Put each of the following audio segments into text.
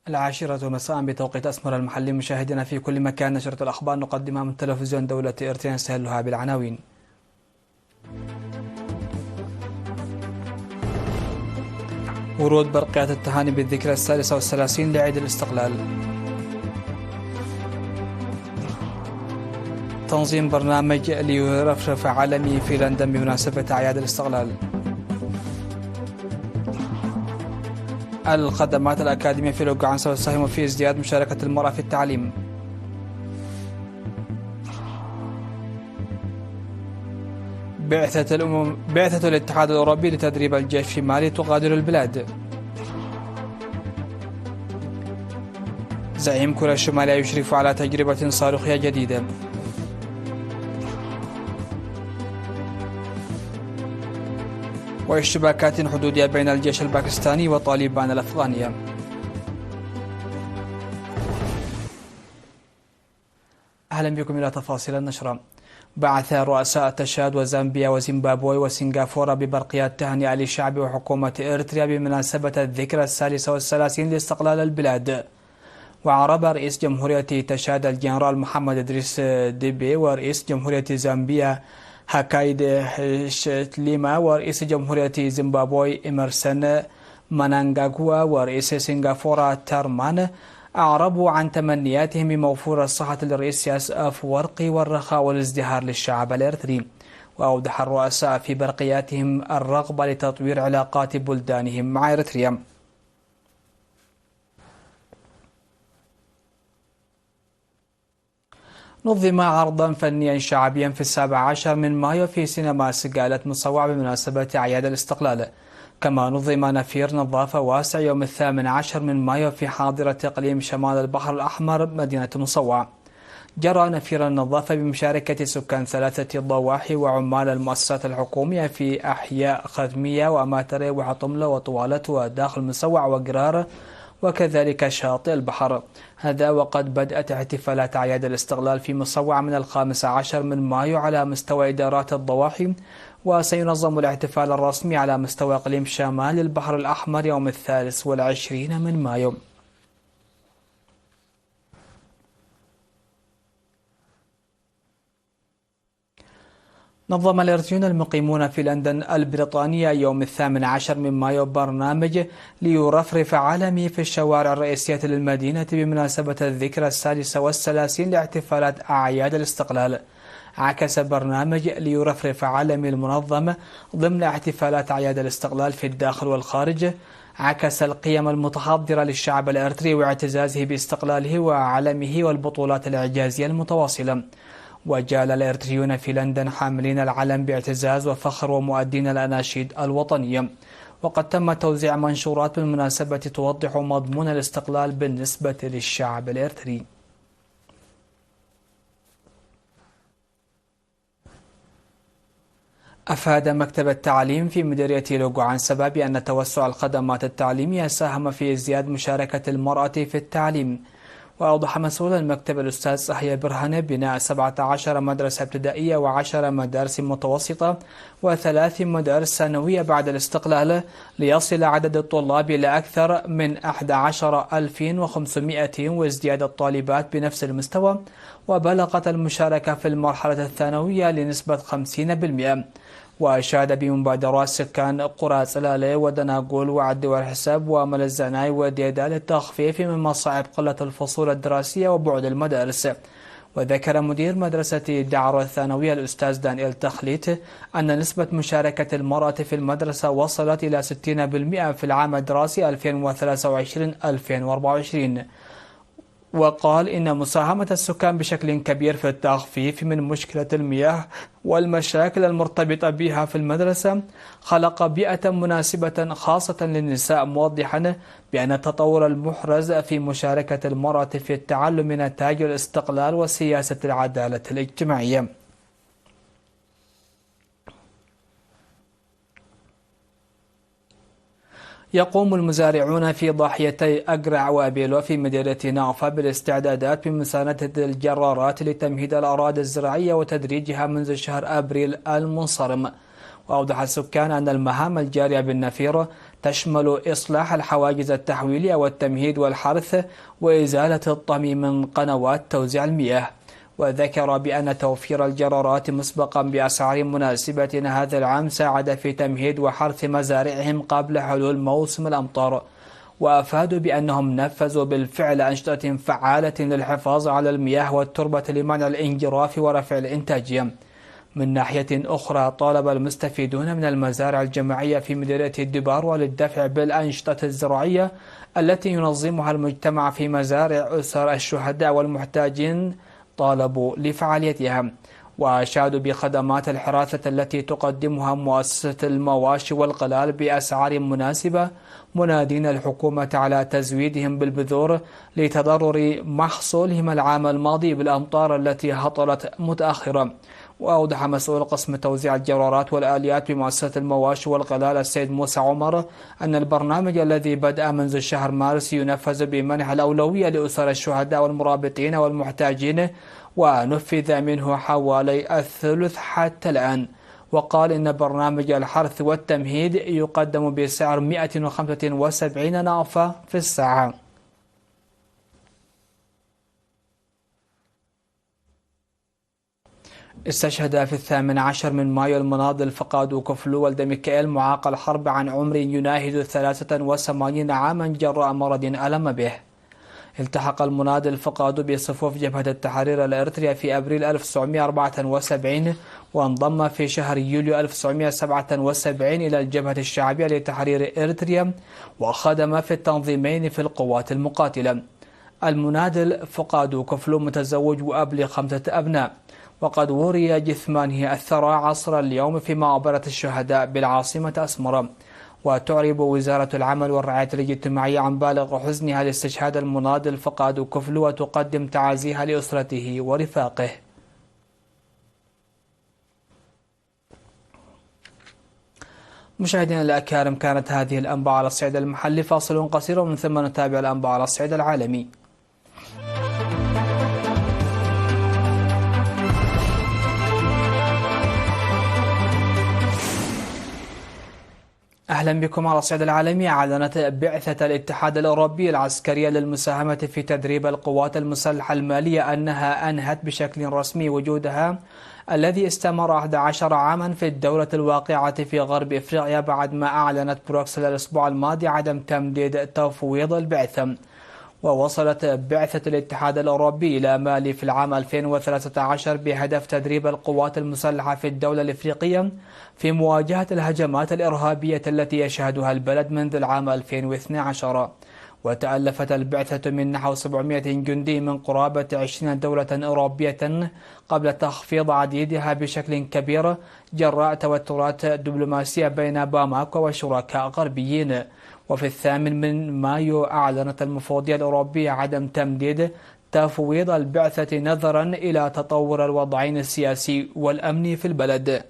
العاشرة مساء بتوقيت أسمر المحلي. مشاهدينا في كل مكان، نشرة الأخبار نقدمها من تلفزيون دولة إرتين، نستهلها بالعناوين. ورود برقيات التهاني بالذكرى الثالثة والثلاثين لعيد الاستقلال. تنظيم برنامج ليرفرف عالمي في لندن بمناسبة أعياد الاستقلال. الخدمات الأكاديمية في لوغعان ستساهم في ازدياد مشاركة المرأة في التعليم. بعثة الاتحاد الأوروبي لتدريب الجيش في مالي تغادر البلاد. زعيم كوريا الشمالية يشرف على تجربة صاروخية جديدة. واشتباكات حدودية بين الجيش الباكستاني وطالبان الأفغانية. أهلا بكم إلى تفاصيل النشرة. بعث رؤساء تشاد وزامبيا وزيمبابوي وسنغافورة ببرقيات تهنئة لشعب وحكومة إريتريا بمناسبة الذكرى الثالثة والثلاثين لاستقلال البلاد. وعرب رئيس جمهورية تشاد الجنرال محمد إدريس ديبي ورئيس جمهورية زامبيا هاكايد شتليما ورئيس جمهورية زيمبابوي إمرسن منانغاغوا ورئيس سنغافورة تارمان أعربوا عن تمنياتهم بموفور الصحة للرئيس سياس أفورقي والرخاء والازدهار للشعب الإريتري. وأوضح الرؤساء في برقياتهم الرغبة لتطوير علاقات بلدانهم مع إريتريا. نظم عرضا فنيا شعبيا في 17 من مايو في سينما سقالة مصوع بمناسبة أعياد الاستقلال. كما نظم نفير نظافة واسع يوم 18 من مايو في حاضرة إقليم شمال البحر الأحمر مدينة مصوع. جرى نفير النظافة بمشاركة سكان 3 ضواحي وعمال المؤسسات الحكومية في أحياء ختمية وأماتري وحطملة وطوالة وداخل مصوع وقرار وكذلك شاطئ البحر. هذا وقد بدأت احتفالات أعياد الاستقلال في مصوع من 15 من مايو على مستوى إدارات الضواحي، وسينظم الاحتفال الرسمي على مستوى إقليم شمال البحر الأحمر يوم 23 من مايو. نظم الإريتريون المقيمون في لندن البريطانية يوم 18 من مايو برنامج ليرفرف عالمي في الشوارع الرئيسية للمدينة بمناسبة الذكرى السادسة والثلاثين لاحتفالات أعياد الاستقلال. عكس برنامج ليرفرف عالمي المنظم ضمن احتفالات أعياد الاستقلال في الداخل والخارج عكس القيم المتحضرة للشعب الإريتري واعتزازه باستقلاله وعلمه والبطولات الإعجازية المتواصلة. وجال الإريتريون في لندن حاملين العلم باعتزاز وفخر ومؤدين الأناشيد الوطنية. وقد تم توزيع منشورات بالمناسبة توضح مضمون الاستقلال بالنسبة للشعب الإريتري. أفاد مكتب التعليم في مديرية لوغعان سبا بأن توسع الخدمات التعليمية ساهم في ازدياد مشاركة المرأة في التعليم. وأوضح مسؤول المكتب الأستاذ صحيح برهانة بناء 17 مدرسة ابتدائية و10 مدارس متوسطة و3 مدارس ثانوية بعد الاستقلال ليصل عدد الطلاب إلى أكثر من 11,500 وازدياد الطالبات بنفس المستوى. وبلغت المشاركة في المرحلة الثانوية لنسبة 50%. وأشاد بمبادرات سكان قرى سلالة ودناقول وعد والحساب وملزناي وديدا للتخفيف من مصاعب قلة الفصول الدراسية وبعد المدارس. وذكر مدير مدرسة دعرة الثانوية الأستاذ دانيال تخليت أن نسبة مشاركة المرأة في المدرسة وصلت إلى 60% في العام الدراسي 2023-2024. وقال إن مساهمة السكان بشكل كبير في التخفيف من مشكلة المياه والمشاكل المرتبطة بها في المدرسة خلق بيئة مناسبة خاصة للنساء، موضحا بأن التطور المحرز في مشاركة المرأة في التعلم نتاج الاستقلال وسياسة العدالة الاجتماعية. يقوم المزارعون في ضاحيتي أقرع وأبيلو في مدينة نافا بالاستعدادات بمساندة الجرارات لتمهيد الأراضي الزراعية وتدريجها منذ شهر أبريل المنصرم. وأوضح السكان أن المهام الجارية بالنفير تشمل إصلاح الحواجز التحويلية والتمهيد والحرث وإزالة الطمي من قنوات توزيع المياه. وذكر بأن توفير الجرارات مسبقا بأسعار مناسبة هذا العام ساعد في تمهيد وحرث مزارعهم قبل حلول موسم الأمطار. وأفادوا بأنهم نفذوا بالفعل أنشطة فعالة للحفاظ على المياه والتربة لمنع الانجراف ورفع الإنتاجية. من ناحية أخرى، طالب المستفيدون من المزارع الجماعية في مديرية الدبار للدفع بالأنشطة الزراعية التي ينظمها المجتمع في مزارع أسر الشهداء والمحتاجين طالبوا لفعاليتها. وأشادوا بخدمات الحراثة التي تقدمها مؤسسة المواشي والقلال بأسعار مناسبة، منادين الحكومة على تزويدهم بالبذور لتضرر محصولهم العام الماضي بالأمطار التي هطلت متأخرا. وأوضح مسؤول قسم توزيع الجرارات والآليات بمؤسسة المواشي والقلال السيد موسى عمر أن البرنامج الذي بدأ منذ شهر مارس ينفذ بمنح الأولوية لأسر الشهداء والمرابطين والمحتاجين، ونفذ منه حوالي الثلث حتى الآن. وقال إن برنامج الحرث والتمهيد يقدم بسعر 175 نافة في الساعة. استشهد في 18 من مايو المناضل فقاد كفلو ولد ميكائيل معاق الحرب عن عمر يناهز 83 عاما جراء مرض ألم به. التحق المناضل فقاد بصفوف جبهة التحرير الإريترية في أبريل 1974 وانضم في شهر يوليو 1977 إلى الجبهة الشعبية لتحرير إريتريا وخدم في التنظيمين في القوات المقاتلة. المناضل فقاد كفلو متزوج وأب ل5 أبناء، وقد وري جثمانه الثرى عصر اليوم في مقبرة الشهداء بالعاصمة أسمرة. وتعرب وزارة العمل والرعاية الاجتماعية عن بالغ حزنها لاستشهاد المناضل فقاد كفلو وتقدم تعازيها لأسرته ورفاقه. مشاهدينا الأكارم، كانت هذه الأنباء على الصعيد المحلي. فاصل قصير ومن ثم نتابع الأنباء على الصعيد العالمي. أهلا بكم على الصعيد العالمي. أعلنت بعثة الاتحاد الأوروبي العسكرية للمساهمة في تدريب القوات المسلحة المالية أنها أنهت بشكل رسمي وجودها الذي استمر 11 عاما في الدولة الواقعة في غرب إفريقيا بعد ما أعلنت بروكسل الأسبوع الماضي عدم تمديد تفويض البعثة. ووصلت بعثة الاتحاد الأوروبي إلى مالي في العام 2013 بهدف تدريب القوات المسلحة في الدولة الإفريقية في مواجهة الهجمات الإرهابية التي يشهدها البلد منذ العام 2012. وتألفت البعثة من نحو 700 جندي من قرابة 20 دولة أوروبية قبل تخفيض عديدها بشكل كبير جراء توترات دبلوماسية بين باماكو وشركاء غربيين. وفي 8 مايو أعلنت المفوضية الأوروبية عدم تمديد تفويض البعثة نظرا إلى تطور الوضعين السياسي والأمني في البلد.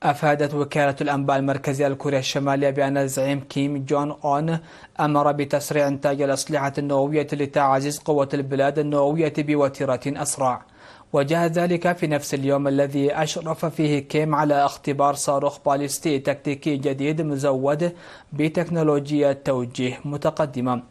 أفادت وكالة الأنباء المركزية لكوريا الشمالية بأن الزعيم كيم جون أون أمر بتسريع إنتاج الأسلحة النووية لتعزيز قوة البلاد النووية بوتيرة أسرع. وجاء ذلك في نفس اليوم الذي أشرف فيه كيم على اختبار صاروخ باليستي تكتيكي جديد مزود بتكنولوجيا توجيه متقدمة.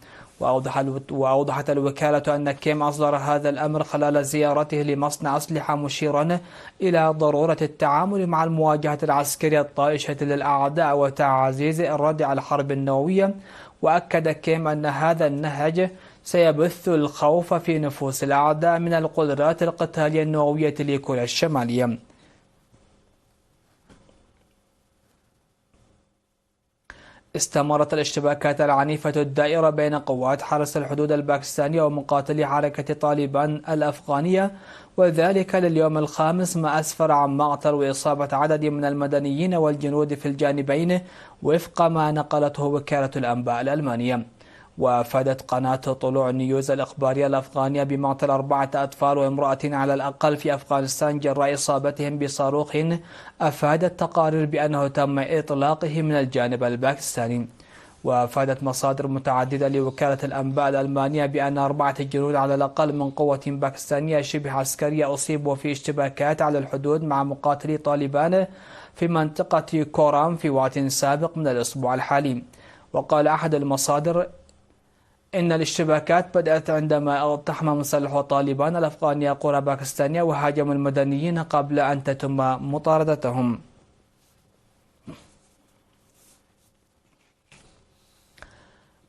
وأوضحت الوكالة أن كيم أصدر هذا الأمر خلال زيارته لمصنع أسلحة، مشيرا إلى ضرورة التعامل مع المواجهة العسكرية الطائشة للأعداء وتعزيز الردع الحرب النووية. وأكد كيم أن هذا النهج سيبث الخوف في نفوس الأعداء من القدرات القتالية النووية لكوريا الشمالية. استمرت الاشتباكات العنيفة الدائرة بين قوات حرس الحدود الباكستانية ومقاتلي حركة طالبان الأفغانية، وذلك لليوم الخامس، ما أسفر عن مقتل وإصابة عدد من المدنيين والجنود في الجانبين وفق ما نقلته وكالة الأنباء الألمانية. وأفادت قناة طلوع نيوز الإخبارية الأفغانية بمقتل 4 أطفال وامرأة على الأقل في أفغانستان جراء إصابتهم بصاروخ. أفادت تقارير بأنه تم إطلاقه من الجانب الباكستاني. وأفادت مصادر متعددة لوكالة الأنباء الألمانية بأن 4 جنود على الأقل من قوة باكستانية شبه عسكرية أصيبوا في اشتباكات على الحدود مع مقاتلي طالبان في منطقة كورام في وقت سابق من الأسبوع الحالي. وقال أحد المصادر إن الاشتباكات بدأت عندما اقتحم مسلحو طالبان الأفغانية قرى باكستانية وهاجموا المدنيين قبل أن تتم مطاردتهم.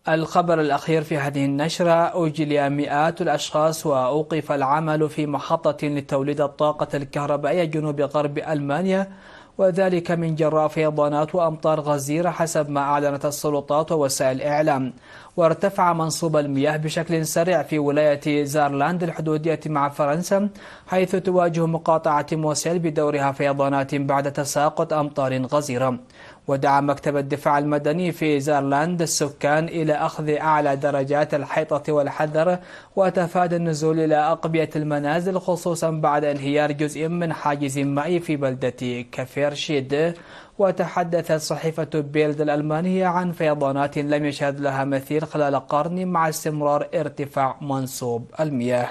الخبر الأخير في هذه النشرة: أجلي مئات الأشخاص وأوقف العمل في محطة لتوليد الطاقة الكهربائية جنوب غرب ألمانيا، وذلك من جراء فيضانات وأمطار غزيرة حسب ما أعلنت السلطات ووسائل الإعلام. وارتفع منسوب المياه بشكل سريع في ولاية زارلاند الحدودية مع فرنسا، حيث تواجه مقاطعة موسيل بدورها فيضانات بعد تساقط أمطار غزيرة. ودعا مكتب الدفاع المدني في زارلاند السكان إلى أخذ أعلى درجات الحيطة والحذر وتفادي النزول إلى أقبية المنازل، خصوصا بعد انهيار جزء من حاجز مائي في بلدة كفيرشيد. وتحدثت صحيفة بيلد الألمانية عن فيضانات لم يشهد لها مثيل خلال قرن مع استمرار ارتفاع منسوب المياه.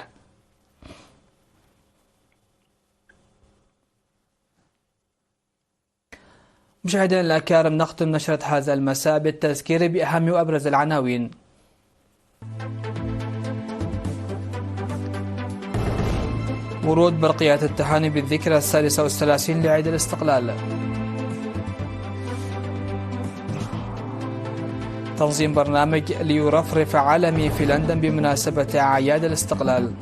مشاهدينا الأكارم، نختم نشرة هذا المساء بالتذكير بأهم وأبرز العناوين. ورود برقيات التهاني بالذكرى 36 لعيد الاستقلال. تنظيم برنامج ليرفرف عالمي في لندن بمناسبة أعياد الاستقلال.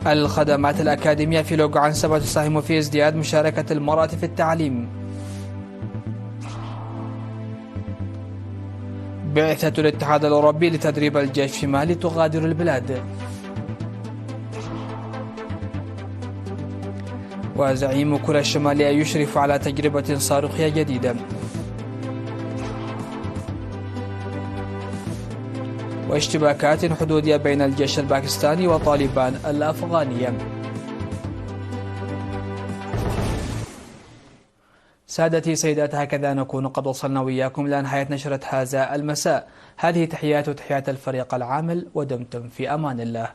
الخدمات الأكاديمية في لوغعانسا تساهم في ازدياد مشاركة المرأة في التعليم. بعثة الاتحاد الأوروبي لتدريب الجيش في مالي تغادر البلاد. وزعيم كوريا الشمالية يشرف على تجربة صاروخية جديدة. واشتباكات حدودية بين الجيش الباكستاني وطالبان الأفغانية. سادتي سيدات، هكذا نكون قد وصلنا وإياكم إلى نهاية نشرة هذا المساء. هذه تحيات الفريق العامل، ودمتم في أمان الله.